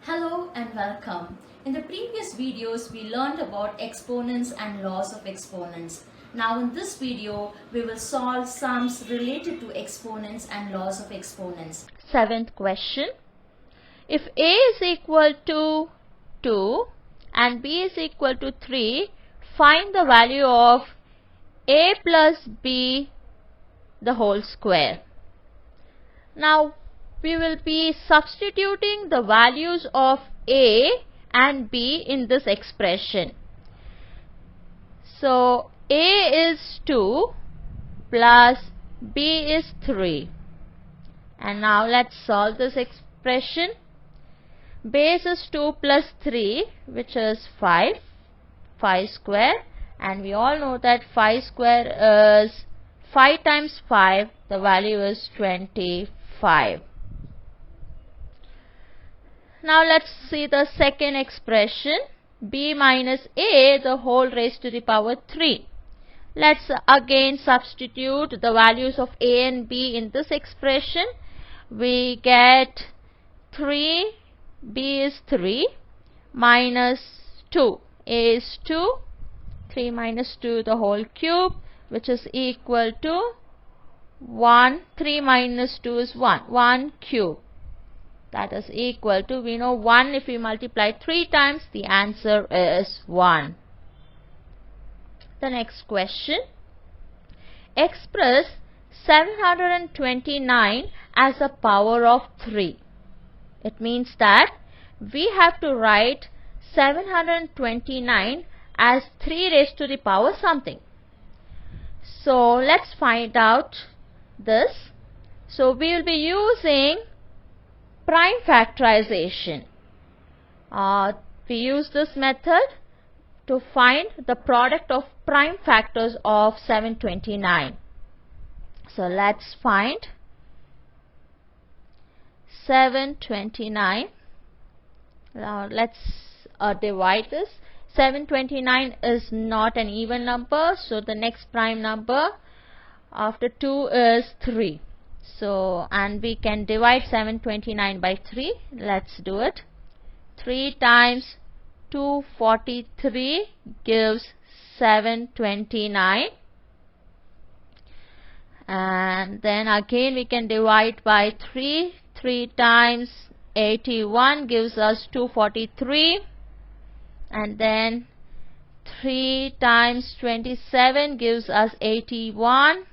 Hello and welcome. In the previous videos, we learned about exponents and laws of exponents. Now in this video, we will solve sums related to exponents and laws of exponents. Seventh question. If a is equal to 2 and b is equal to 3, find the value of a plus b the whole square. Now we will be substituting the values of a and b in this expression. So a is 2 plus b is 3. And now let's solve this expression. Base is 2 plus 3, which is 5 square, and we all know that 5 square is 5 times 5, the value is 25. Now let's see the second expression, b minus a the whole raised to the power 3. Let's again substitute the values of a and b in this expression. We get 3, b is 3, minus 2, a is 2, 3 minus 2 the whole cube, which is equal to 1, 3 minus 2 is 1 cube. That is equal to, we know 1 if we multiply 3 times, the answer is 1. The next question. Express 729 as a power of 3. It means that we have to write 729 as 3 raised to the power something. So let's find out this. So we will be using prime factorization. We use this method to find the product of prime factors of 729. So let's find 729. Now let's divide this. 729 is not an even number, so the next prime number after 2 is 3. So, and we can divide 729 by 3. Let's do it. 3 times 243 gives 729. And then again we can divide by 3. 3 times 81 gives us 243. And then 3 times 27 gives us 81.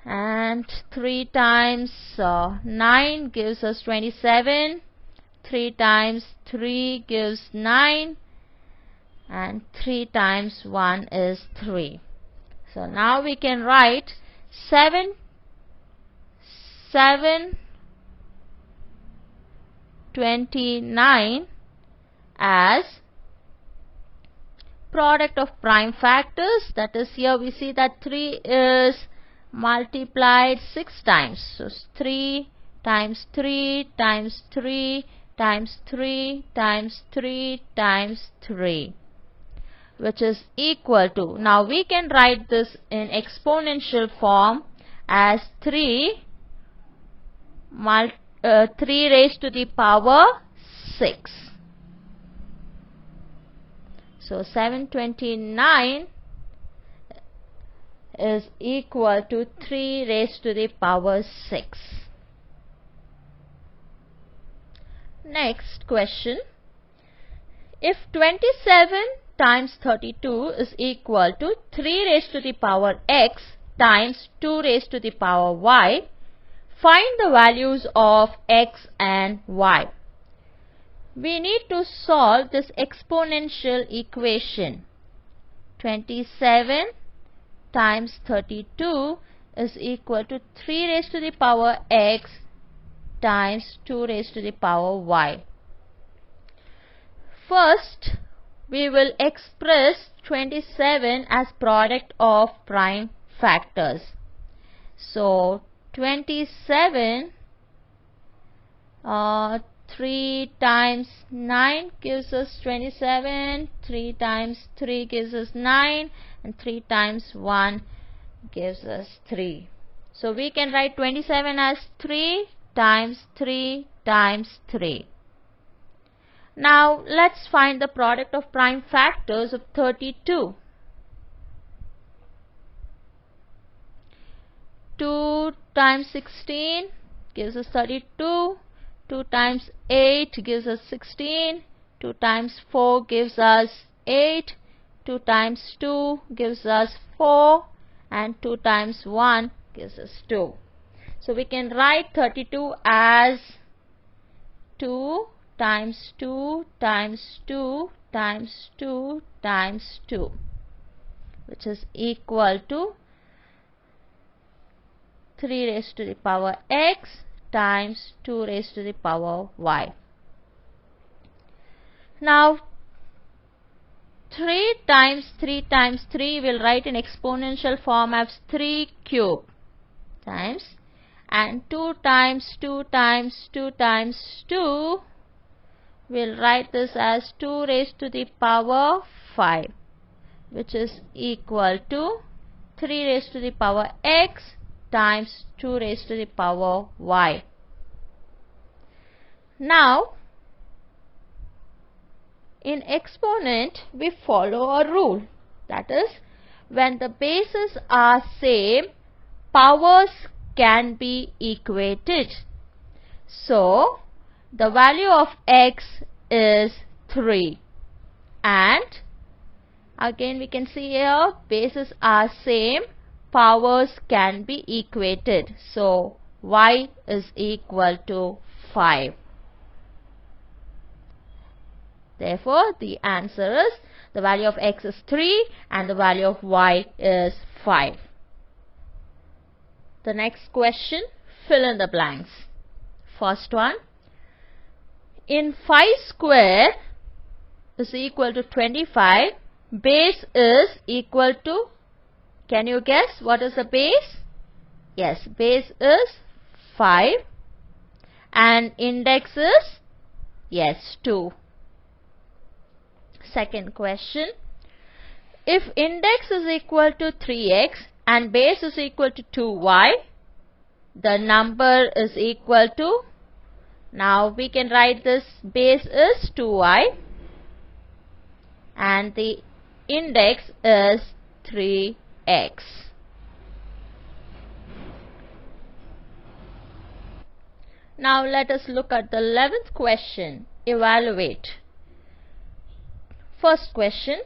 And 3 times 9 gives us 27. 3 times 3 gives 9. And 3 times 1 is 3. So now we can write 729 as product of prime factors. That is, here we see that 3 is multiplied 6 times. So 3 times 3 times 3 times 3 times 3 times 3, which is equal to, now we can write this in exponential form as 3 raised to the power 6. So 729 is equal to 3 raised to the power 6. Next question. If 27 times 32 is equal to 3 raised to the power x times 2 raised to the power y, find the values of x and y. We need to solve this exponential equation. 27 times 32 is equal to 3 raised to the power x times 2 raised to the power y. First, we will express 27 as product of prime factors. So 27 3 times 9 gives us 27, 3 times 3 gives us 9, and 3 times 1 gives us 3. So we can write 27 as 3 times 3 times 3. Now let's find the product of prime factors of 32. 2 times 16 gives us 32. 2 times 8 gives us 16. 2 times 4 gives us 8. 2 times 2 gives us 4. And 2 times 1 gives us 2. So we can write 32 as 2 times 2 times 2 times 2 times 2, which is equal to 3 raised to the power x times 2 raised to the power y. Now 3 times 3 times 3 we'll write in exponential form as 3 cube times, and 2 times 2 times 2 times 2 we'll write this as 2 raised to the power 5, which is equal to 3 raised to the power x times 2 raised to the power y. Now in exponent we follow a rule, that is, when the bases are same, powers can be equated. So the value of x is 3, and again we can see here bases are same, powers can be equated. So y is equal to 5. Therefore the answer is the value of x is 3 and the value of y is 5. The next question, fill in the blanks. First one, in 5 square is equal to 25, base is equal to, can you guess what is the base? Yes, base is 5 and index is, yes, 2. Second question, if index is equal to 3x and base is equal to 2y, the number is equal to, now we can write this, base is 2y and the index is 3x. Now let us look at the 11th question. Evaluate. First question,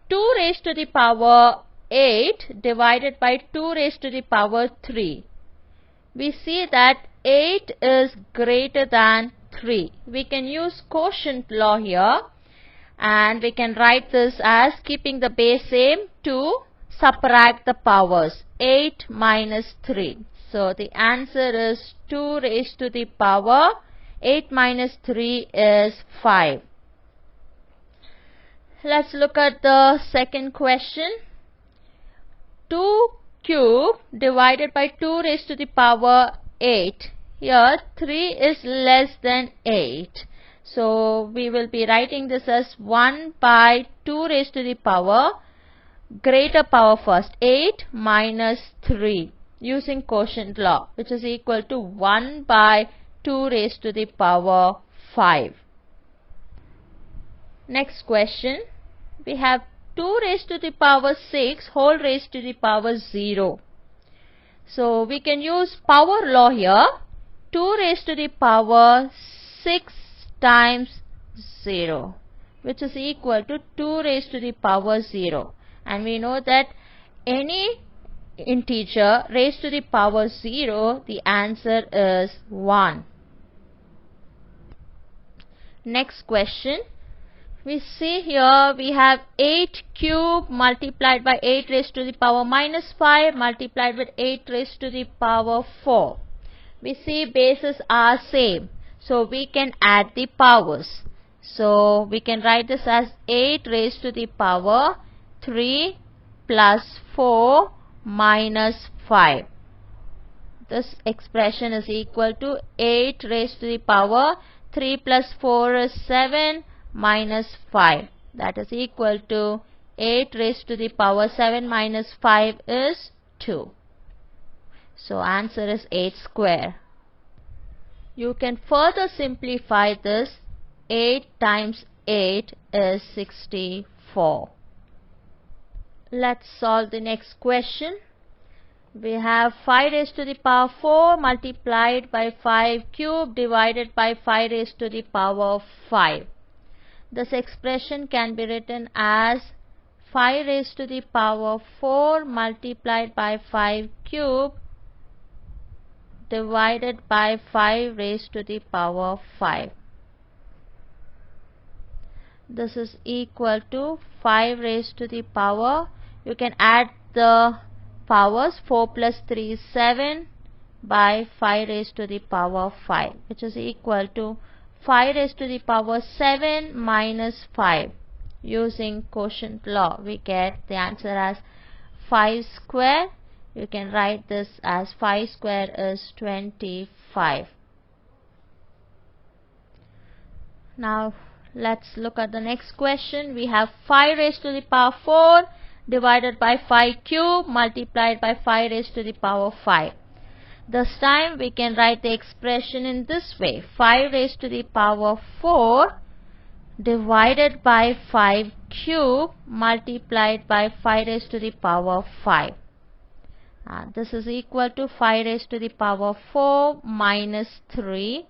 2 raised to the power 8 divided by 2 raised to the power 3. We see that 8 is greater than 3. We can use quotient law here and we can write this as keeping the base same to subtract the powers, 8 minus 3. So the answer is 2 raised to the power 8 minus 3 is 5. Let's look at the second question. 2 cube divided by 2 raised to the power 8. Here 3 is less than 8. So we will be writing this as 1 by 2 raised to the power, greater power first, 8 minus 3, using quotient law, which is equal to 1 by 2 raised to the power 5. Next question, we have 2 raised to the power 6 whole raised to the power 0. So we can use power law here. 2 raised to the power 6 times 0, which is equal to 2 raised to the power 0. And we know that any integer raised to the power 0, the answer is 1. Next question. We see here we have 8 cube multiplied by 8 raised to the power minus 5 multiplied with 8 raised to the power 4. We see bases are same, so we can add the powers. So we can write this as 8 raised to the power 3 plus 4 minus 5. This expression is equal to 8 raised to the power 3 plus 4 is 7 minus 5. That is equal to 8 raised to the power 7 minus 5 is 2. So answer is 8 square. You can further simplify this. 8 times 8 is 64. Let's solve the next question. We have 5 raised to the power 4 multiplied by 5 cubed divided by 5 raised to the power 5. This expression can be written as 5 raised to the power 4 multiplied by 5 cubed divided by 5 raised to the power 5. This is equal to 5 raised to the power, you can add the powers, 4 plus 3 is 7 by 5 raised to the power 5, which is equal to 5 raised to the power 7 minus 5. Using quotient law, we get the answer as 5 square. You can write this as 5 square is 25. Now let's look at the next question. We have 5 raised to the power 4 divided by 5 cube multiplied by 5 raised to the power 5. This time we can write the expression in this way. 5 raised to the power 4 divided by 5 cube multiplied by 5 raised to the power 5. This is equal to 5 raised to the power 4 minus 3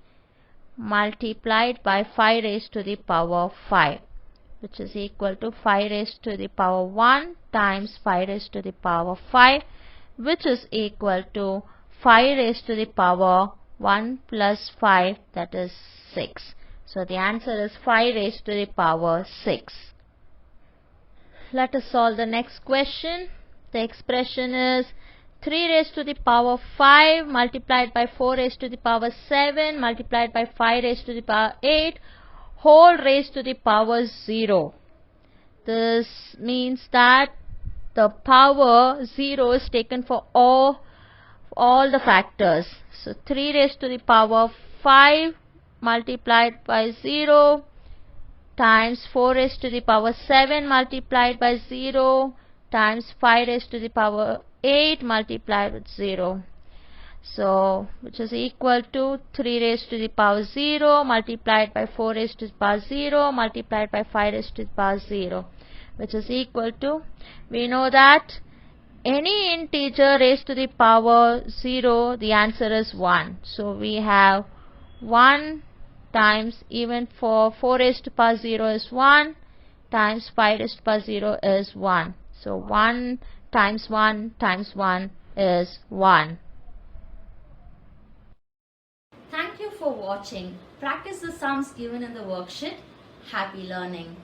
multiplied by 5 raised to the power 5, which is equal to 5 raised to the power 1 times 5 raised to the power 5, which is equal to 5 raised to the power 1 plus 5, that is 6. So the answer is 5 raised to the power 6. Let us solve the next question. The expression is 3 raised to the power 5 multiplied by 4 raised to the power 7 multiplied by 5 raised to the power 8 whole raised to the power 0. This means that the power 0 is taken for all the factors. So 3 raised to the power 5 multiplied by 0 times 4 raised to the power 7 multiplied by 0 times 5 raised to the power 8 multiplied with 0. So which is equal to 3 raised to the power 0 multiplied by 4 raised to the power 0 multiplied by 5 raised to the power 0, which is equal to, we know that any integer raised to the power 0, the answer is 1. So we have 1 times, even for 4 raised to the power 0 is 1 times 5 raised to the power 0 is 1. So 1 times 1 times 1 is 1. Thank you for watching. Practice the sums given in the worksheet. Happy learning.